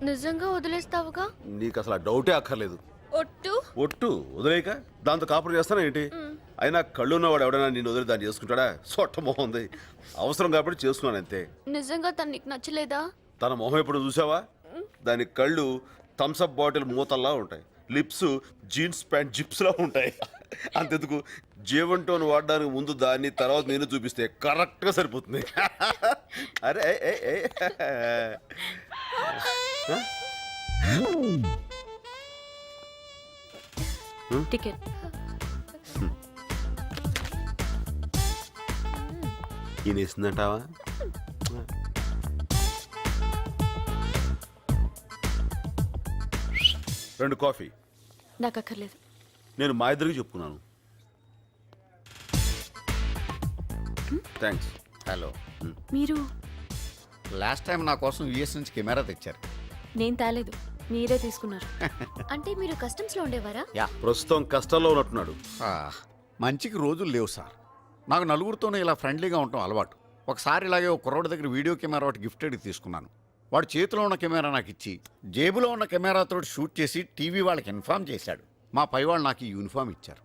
నిజంగా వదిలేస్తావుగా? నీకు అసలు ఆ డౌటే అక్కర్లేదు. ఒట్టు. ఒట్టు వదిలేక దాంతో కాపురం చేస్తానా ఏంటి? అయినా కళ్ళు ఉన్నవాడు ఎవడైనా నిన్ను వదిలి దాన్ని చేసుకుంటాడా? సొట్ట మొహం ఉంది. అవసరం కాబట్టి చేసుకున్నాను అంతే. నిజంగా తను నీకు నచ్చలేదా? తన మొహం ఎప్పుడు చూసావా? దాని కళ్ళు థమ్స్అప్ బాటిల్ మూతల్లా ఉంటాయి, లిప్స్ జీన్స్ ప్యాంట్ జిప్స్ లా ఉంటాయి. అంతెందుకు, జీవంటోన్ వాడడానికి ముందు దాన్ని, తర్వాత నేను చూపిస్తే కరెక్ట్ గా సరిపోతుంది. అరే ఏ, ఏ, ఏ. టికెట్. ఈయనేసిందంటావా? 2 కాఫీ. నాకు అక్కర్లేదు. నేను మా ఇద్దరికి చెప్పుకున్నాను. థ్యాంక్స్. హలో, మీరు? లాస్ట్ టైం నా కోసం యూఎస్ నుంచి కెమెరా తెచ్చారు. నేను తేలేదు, మీరే తీసుకున్నారు. అంటే మీరు కస్టమ్స్ లో ఉండేవారా? యా, ప్రస్తుతం కష్టాల్లో ఉన్నట్టున్నాడు. మంచికి రోజులు లేవు సార్. నాకు నలుగురితోనే ఇలా ఫ్రెండ్లీగా ఉండటం అలవాటు. ఒకసారి ఇలాగే ఒక కుర్రోడి దగ్గర వీడియో కెమెరా ఒకటి గిఫ్టెడ్ తీసుకున్నాను. వాడు చేతిలో ఉన్న కెమెరా నాకు ఇచ్చి జేబులో ఉన్న కెమెరాతో షూట్ చేసి టీవీ వాళ్ళకి ఇన్ఫార్మ్ చేశాడు. మా పై వాళ్ళు నాకు ఈ యూనిఫామ్ ఇచ్చారు.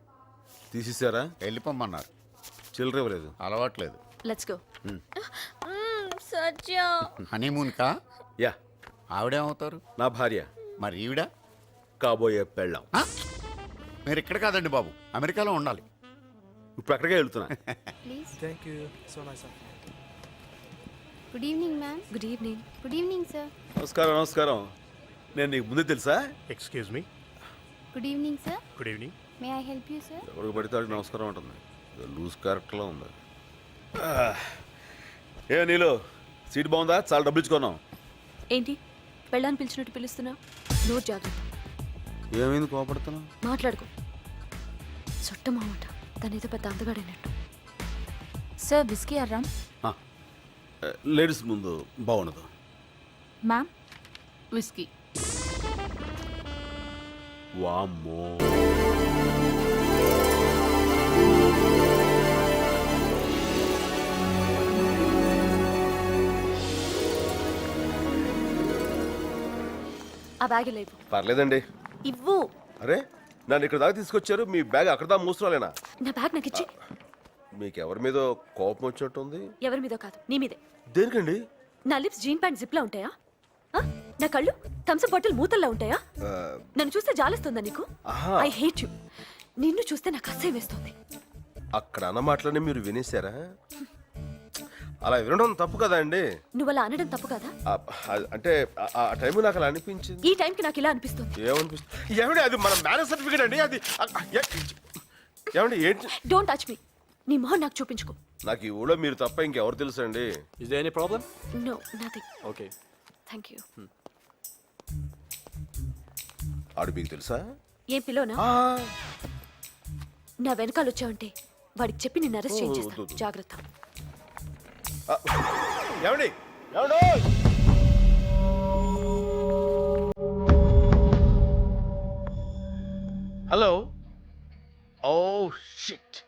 తీసేశారా? వెళ్ళిపోమన్నారు. చిల్లర ఇవ్వలేదు. అలవాట్లేదు. Let's go. సత్య. హనీమూన్కా? యా. ఆవిడేమవుతారు? నా భార్య. మరి ఈవిడ? కాబోయే పెళ్ళాం. మీరు ఇక్కడ కాదండి బాబు, అమెరికాలో ఉండాలి. ఇప్పుడు అక్కడికే వెళ్తున్నా. Thank you. So nice of you. Good evening ma'am. Good evening. Good evening sir. నమస్కారం. నమస్కారం. నేను నీకు ముందే తెలుసా? Excuse me. Good evening sir. Good evening. May I help you sir? ఎవరికి పడితే వాడికి నమస్కారం ఉంటుంది. లూజ్ క్యారెక్టర్లో ఉంది. ఏ నీలో సీట్ బాగుందా? చాలా డబ్బులు ఇచ్చుకున్నాం. ఏంటి పెళ్ళాన్ని పిలిచినట్టు పిలుస్తున్నా? నోరు జాగ్రత్త. ఏమైంది కోపడుతున్నావు? మాట్లాడుకో. చుట్ట మామట తనేదో పెద్ద అందగాడైనట్టు. Sir whisky or rum? Ladies ముందు బాగుండదు. Ma'am whisky. వామ్మో. ఆ బ్యాగ్ లేవు. పర్లేదండి. ఇవ్వు. అరే నన్ను ఇక్కడ దాకా తీసుకొచ్చారు, మీ బ్యాగ్ అక్కడ దాకా మూసుకోలేనా? నా బ్యాగ్ నాకు ఇచ్చి. మీకు ఎవరి మీద కోపం వచ్చినట్టుంది? ఎవరి మీదో కాదు, నీ మీదే. దేనికండి? నా లిప్స్ జీన్ ప్యాంట్ జిప్ లా ఉంటాయా? నా కళ్ళు థమ్స్అప్ బాటిల్ మూతల్లా ఉంటాయా? నన్ను చూస్తే జాలిస్తుందా నీకు? I hate you. నిన్ను చూస్తే నాకు అసహ్యం వేస్తుంది. అక్కడ అన్న మాటలనే మీరు వినేశారా? అలా వినడం తప్పు కదా అండి. నువ్వు అలా అనడం తప్పు కదా? అంటే ఆ టైం నాకు అలా అనిపించింది. ఈ టైంకి నాకు ఇలా అనిపిస్తుంది. ఏమనిపిస్తుంది? ఏమండి అది మన మ్యారేజ్ సర్టిఫికేట్ అండి. అది ఏమండి ఏంటి? Don't touch me. నీ మొహం నాకు చూపించుకో. నాకు ఈ ఊళ్ళో మీరు తప్ప ఇంకెవరు తెలుసు అండి? Is there any problem? No nothing. Okay. Thank you. ఆడు మీకు తెలుసా? ఏం పిలోనా? నా వెనకాల వచ్చావంటే వాడికి చెప్పి నిన్ను అరెస్ట్ చేయించేస్తాను. జాగ్రత్త. ఏమండి? ఏమండి? Hello. Oh shit.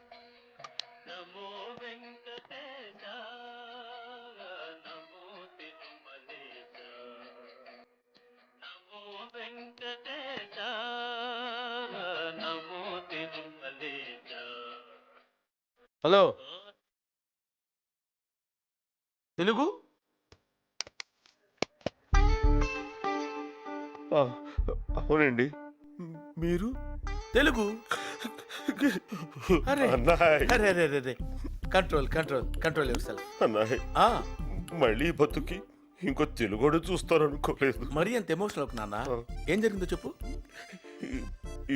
Hello, Telugu? అవునండి. మీరు తెలుగు? అరే అన్నాయ్. అరే అరే అరే control control control yourself. అన్నాయ్, మళ్ళీ బతుకి ఇంకో తెలుగుడు చూస్తారనుకోలేదు. మరీ అంత ఎమోషనల్ అవుకు నాన్న. ఏం జరిగిందో చెప్పు.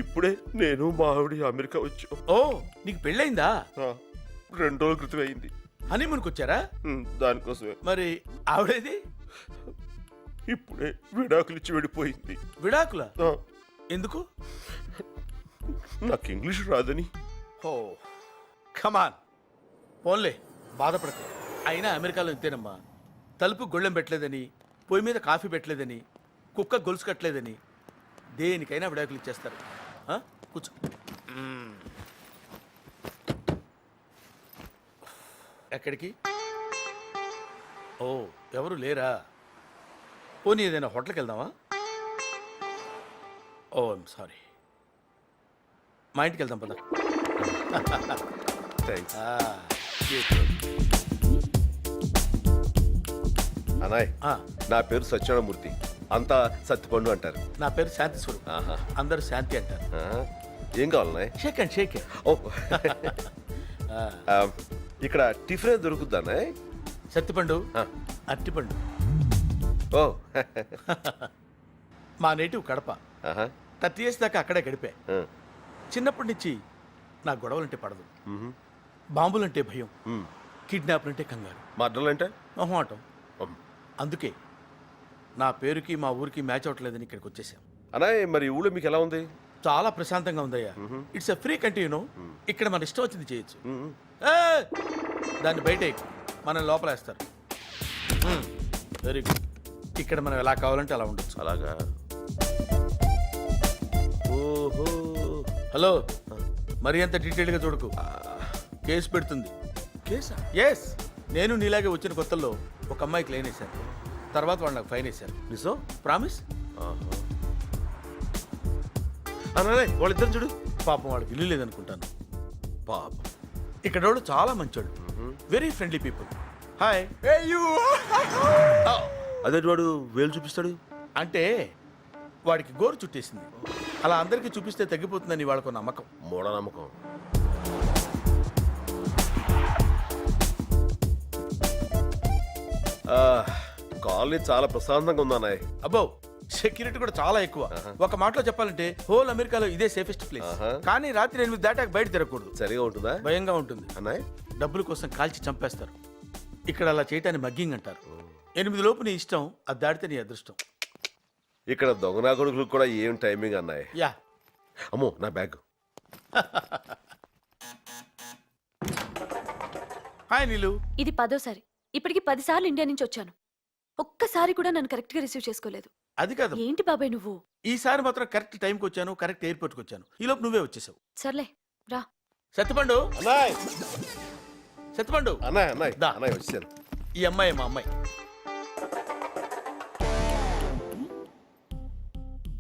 ఇప్పుడే నేను మా ఆవిడ అమెరికా వచ్చాం. ఓ, నీకు పెళ్ళయిందా? 2 రోజుల క్రితం అయింది. హనీమూన్కి వచ్చారా? దానికోసమే. మరి ఆవిడేది? ఇప్పుడే విడాకులు ఇచ్చి వెళ్ళిపోయింది. విడాకుల? ఎందుకు? నాకు ఇంగ్లీష్ రాదని. ఓ కమాన్, పోన్లే బాధపడకు. అయినా అమెరికాలో ఇంతేనమ్మా. తలుపు గొళ్ళెం పెట్టలేదని, పొయ్యి మీద కాఫీ పెట్టలేదని, కుక్క గొలుసు కట్టలేదని దేనికైనా విడాకులు ఇచ్చేస్తారు. కూర్చో. ఎక్కడికి? ఓ, ఎవరు లేరా? పోనీ ఏదైనా హోటల్కి వెళ్దామా? ఓ ఐమ్ సారీ, మా ఇంటికి వెళ్దాం పద. థ్యాంక్స్ ఆ, అనాయ్. ఆ, నా పేరు సత్యనారాయణమూర్తి, అంతా సత్తిపండు అంటారు. నా పేరు శాంతి స్వరూప్, ఆహా. అందరూ శాంతి అంటారు. ఆహా. ఏం కావాలన్నాయ్? షేక్ అండ్ షేక్. ఓ ఇక్కడ టిఫిన్ ఏం దొరుకుద్దా అన్నాయ్? సత్తిపండు, ఆ. అరటిపండు. ఓ మా నేటివ్ కడప. ఆహా. 30 years దాకా అక్కడే గడిపా. ఆ. చిన్నప్పటి నుంచి నా గొడవలంటే పడదు, మ్మ్. బాంబులంటే భయం, మ్మ్. కిడ్నాప్లంటే కంగారు, మర్డర్లు అంటే? మొహమాటం. అందుకే నా పేరుకి మా ఊరికి మ్యాచ్ అవ్వట్లేదని ఇక్కడికి వచ్చేసాం. అనాయ్ మరి ఈ ఊళ్ళో మీకు ఎలా ఉంది? చాలా ప్రశాంతంగా ఉందయ్యా. It's a free country. ఇక్కడ మన ఇష్టం వచ్చింది చేయొచ్చు. మ్మ్. ఏయ్! దాన్ని బయట మనం లోపలేస్తారు. Very good. ఇక్కడ మనం ఎలా కావాలంటే అలా ఉండొచ్చు. అలాగా? ఓహో. హలో, మరి అంత డీటెయిల్గా చూడకు, కేసు పెడుతుంది. కేసా? ఎస్, నేను నీలాగే వచ్చిన కొత్తల్లో ఒక అమ్మాయికి లైన్ వేశాను, తర్వాత వాళ్ళు నాకు ఫైన్ వేశారు. నిజం? ప్రామిస్. అనాయ్ వాళ్ళిద్దరు చూడు. పాపం వాడికి ఇల్లు లేదనుకుంటాను. పాప. ఇక్కడ వాడు చాలా మంచోడు, వెరీ ఫ్రెండ్లీ పీపుల్. హాయ్. అదే వాడు వేలు చూపిస్తాడు. అంటే వాడికి గోరు చుట్టేసింది, అలా అందరికీ చూపిస్తే తగ్గిపోతుందని వాళ్ళకు నమ్మకం. మూఢనమ్మకం. కాలనీ చాలా ప్రశాంతంగా ఉంది అన్నాయ్. అబ్బో, సెక్యూరిటీ కూడా చాలా ఎక్కువ. ఒక మాటలో చెప్పాలంటే హోల్ అమెరికాలో ఇదే సేఫెస్ట్ ప్లేస్. కానీ రాత్రి 8 దాటాక బయట తిరగకూడదు, సరిగా ఉంటుందా? భయంగా ఉంటుంది. అన్నాయ్ డబ్బుల కోసం కాల్చి చంపేస్తారు. ఇక్కడ అలా చేయటాన్ని మగ్గింగ్ అంటారు. 8 లోపు నీ ఇష్టం, అది దాటితే నీ అదృష్టం. ఇక్కడ దొంగనా కొడుకులకు కూడా ఏం టైమింగ్ అన్నాయ్. యా. అమ్మో నా బ్యాగ్. హాయ్ నీలు. ఇది 10వ సారి. ఇప్పటికి 10 సార్లు ఇండియా నుంచి వచ్చాను. ఒక్కసారి కూడా నన్ను కరెక్ట్ గా రిసీవ్ చేసుకోలేదు. అది కాదు, ఏంటి బాబాయ్ నువ్వు? ఈసారి మాత్రం కరెక్ట్ టైంకి వచ్చాను, కరెక్ట్ ఎయిర్పోర్ట్కి వచ్చాను. ఈ లోపు నువ్వే వచ్చేసావు. సర్లే రా. సత్తిపండు, అన్నాయ్ సత్తిపండు. అన్నాయ్ అన్నాయ్ దా. అన్నాయ్ వచ్చాను. ఈ అమ్మాయి మా అమ్మాయి,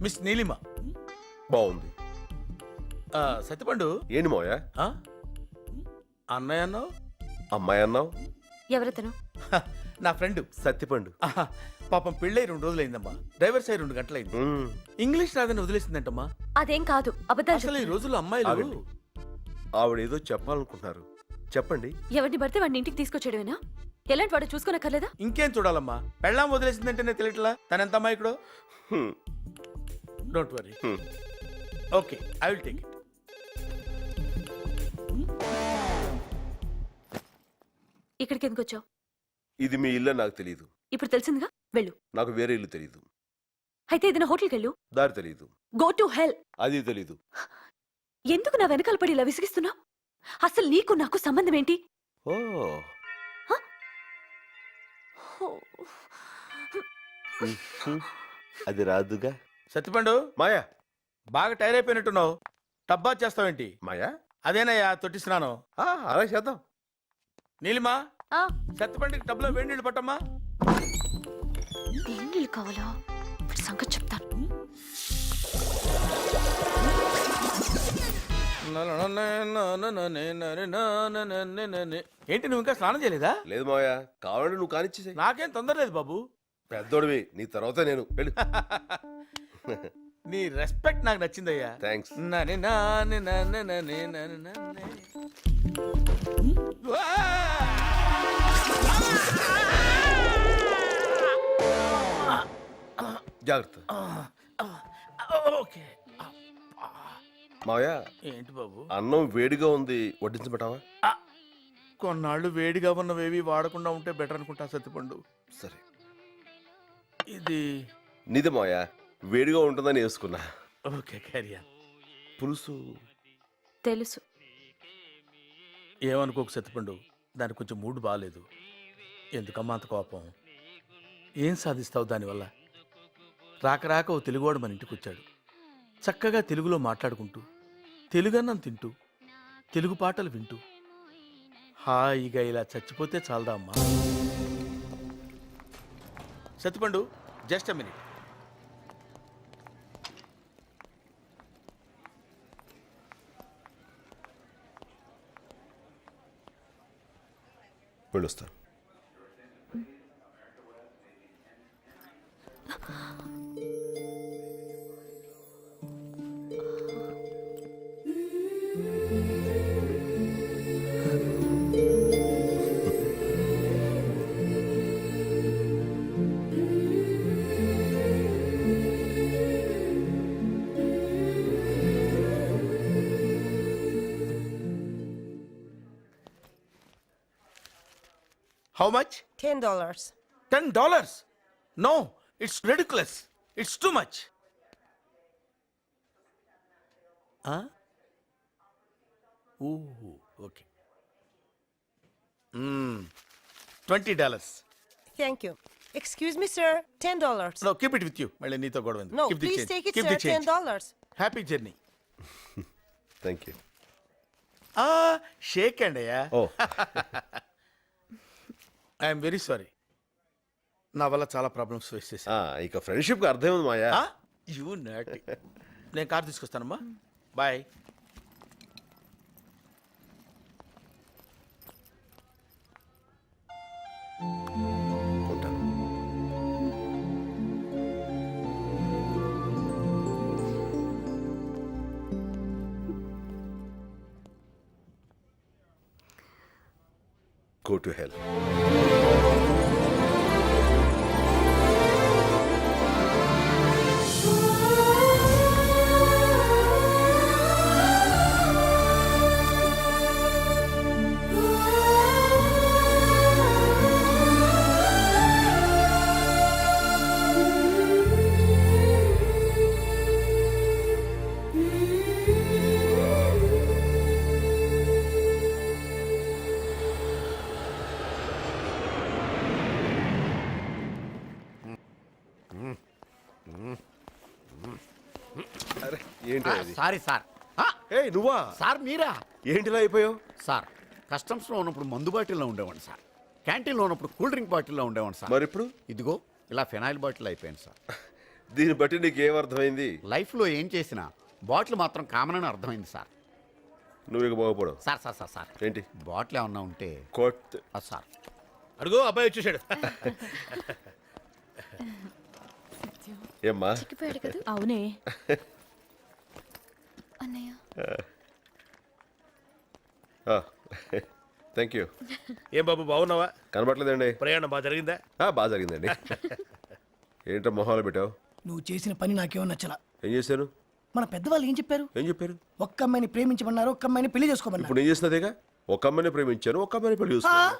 మిస్ నీలిమ. బాగుంది. సత్తిపండు. ఏంటి మోయా? ఆ? అన్నయ్య అన్నావు? అమ్మాయి అన్నావు? ఎవరతను? హ, నా ఫ్రెండ్. సత్తిపండు. ఆహా, పాపం పెళ్ళై 2 రోజులైందమ్మా. డ్రైవర్స్ అయి 2 గంటలైంది. ఇంగ్లీష్ రాదని వదిలేసిందంటమ్మా. అదేం కాదు, అబద్ధాలు అసలు ఈ చెప్తున్నాడు. రోజుల్లో అమ్మాయిలు ఆగండి. ఆవిడేదో చెప్పాలనుకుంటున్నారు, చెప్పండి. ఎవరిని పడితే వాడిని ఇంటికి తీసుకొచ్చేయడమేనా? ఎలాంటి వాడు చూసుకోనక్కర్లేదా? ఇంకేం చూడాలమ్మా, పెళ్ళాం వదిలేసిందంటేనే తెలియట్లా తన ఎంత అమ్మాయికుడో. Hmm. Don't worry. Hmm. Okay, I will take it. ఇక్కడికి ఎందుకు వచ్చావు? ఇది మీ ఇల్లు నాకు తెలియదు. ఇప్పుడు తెలిసిందిగా, వెళ్ళు. నాకు వేరే ఇల్లు తెలియదు. అయితే ఏదైనా హోటల్కి వెళ్ళు. దారి తెలియదు. Go to hell. అది తెలీదు. ఎందుకు నా వెనకాల పడి ఇలా విసిగిస్తున్నావు? అసలు నీకు నాకు సంబంధం ఏంటి? ఓ అది రాదుగా. సత్తిపండు, మాయా. బాగా టైర్ అయిపోయినట్టున్నావు. టబ్బా చేస్తావేంటి? మాయా అదేనయ్యా తొట్టి స్నానం. అలా చేద్దాం. నీలిమా, ఆ, సత్తిపండుకి టబ్లో వేడి నీళ్ళు పట్టమ్మా. ఏం నీళ్ళు కావాలా? ఇప్పుడు సంగతి చెప్తాను. ఏంటి నువ్వు ఇంకా స్నానం చేయలేదా? లేదు మాయా, కావాలంటే నువ్వు కానిచ్చేసే. నాకేం తొందర లేదు బాబు. పెద్దోడివి, నీ తర్వాత నేను. వెళ్ళు. నీ రెస్పెక్ట్ నాకు నచ్చిందయ్యా. థ్యాంక్స్. నని నాని నని నని నని నని. జాగ్రత్త. ఓకే. మాయా, ఏంటి బాబు? అన్నం వేడిగా ఉంది, వడ్డించబెట్టావా? కొన్నాళ్ళు వేడిగా ఉన్నవేవి వాడకుండా ఉంటే బెటర్ అనుకుంటా సత్తిపండు. సరే. ఇది నీది మాయా, వేడిగా ఉంటుందని వేసుకున్నా. Okay, carrier. పులుసు తెలుసు. ఏమనుకోకు సత్తిపండు, దానికి కొంచెం మూడ్ బాగాలేదు. ఎందుకమ్మా అంత కోపం? ఏం సాధిస్తావు దానివల్ల? రాక రాక ఓ తెలుగువాడు మన ఇంటికి వచ్చాడు. చక్కగా తెలుగులో మాట్లాడుకుంటూ, తెలుగన్నం తింటూ, తెలుగు పాటలు వింటూ హాయిగా ఇలా చచ్చిపోతే చాలదా అమ్మా? Sattipandu, just minute. వెళ్ళొస్తాను. How much? $10. $10? No, it's ridiculous. It's too much. Huh? Ooh, okay. $20. Thank you. Excuse me, sir. $10. No, keep it with you. మళ్ళీ నీతో గొడవ ఉంది. No, Keep the please change. take it, Keep sir. the change. $10. Happy journey. Thank you. Shake hand అయ్యా. Oh I'm very sorry. నా వల్ల చాలా problems face చేశా. ఇక ఫ్రెండ్షిప్ అర్థం ఉంది మాయా. You naughty. నేను కార్ తీసుకొస్తానమ్మా. బాయ్. ఉంటాను. Go to hell. అరే ఏంటి అది? Sorry sir. ఏయ్ నువ్వా? సార్ మీరా? ఏంటిలా అయిపోయావు? సార్ కస్టమ్స్లో ఉన్నప్పుడు మందు బాటిల్లో ఉండేవాడిని సార్. క్యాంటీన్లో ఉన్నప్పుడు కూల్ డ్రింక్ బాటిల్లో ఉండేవాడిని సార్. మరి ఇప్పుడు ఇదిగో ఇలా ఫినాయిల్ బాటిల్ అయిపోయింది సార్. దీన్ని బట్టి నీకు ఏమర్థమైంది? లైఫ్లో ఏం చేసినా బాటిల్ మాత్రం కామన్ అని అర్థమైంది సార్. నువ్వు ఇక బాగుపడవు. సార్ సార్ సార్ సార్ ఏంటి? బాటిల్ ఏమన్నా ఉంటే కోట్ సార్. అడుగు, అబ్బాయి వచ్చేసాడు. ఏమ్మా? చిక్కిపోయాడు కదా. అవునే అన్నయ్య. Thank you. ఏం బాబు బాగున్నావా? కనబట్లేదండి. ప్రయాణం బాగా జరిగిందా? బాగా జరిగిందండి. ఏంటో మొహాలు పెట్టావు? నువ్వు చేసిన పని నాకేమో నచ్చలా. ఏం చేశాను? మన పెద్దవాళ్ళు ఏం చెప్పారు? ఏం చెప్పారు? ఒక్క అమ్మాయిని ప్రేమించమన్నారు, ఒక్క అమ్మాయిని పెళ్లి చేసుకోమన్నారు. ఇప్పుడు ఏం చేసినదేగా? ఒక అమ్మాయిని ప్రేమించాను, ఒక అమ్మాయిని పెళ్లి చూసుకున్నాను.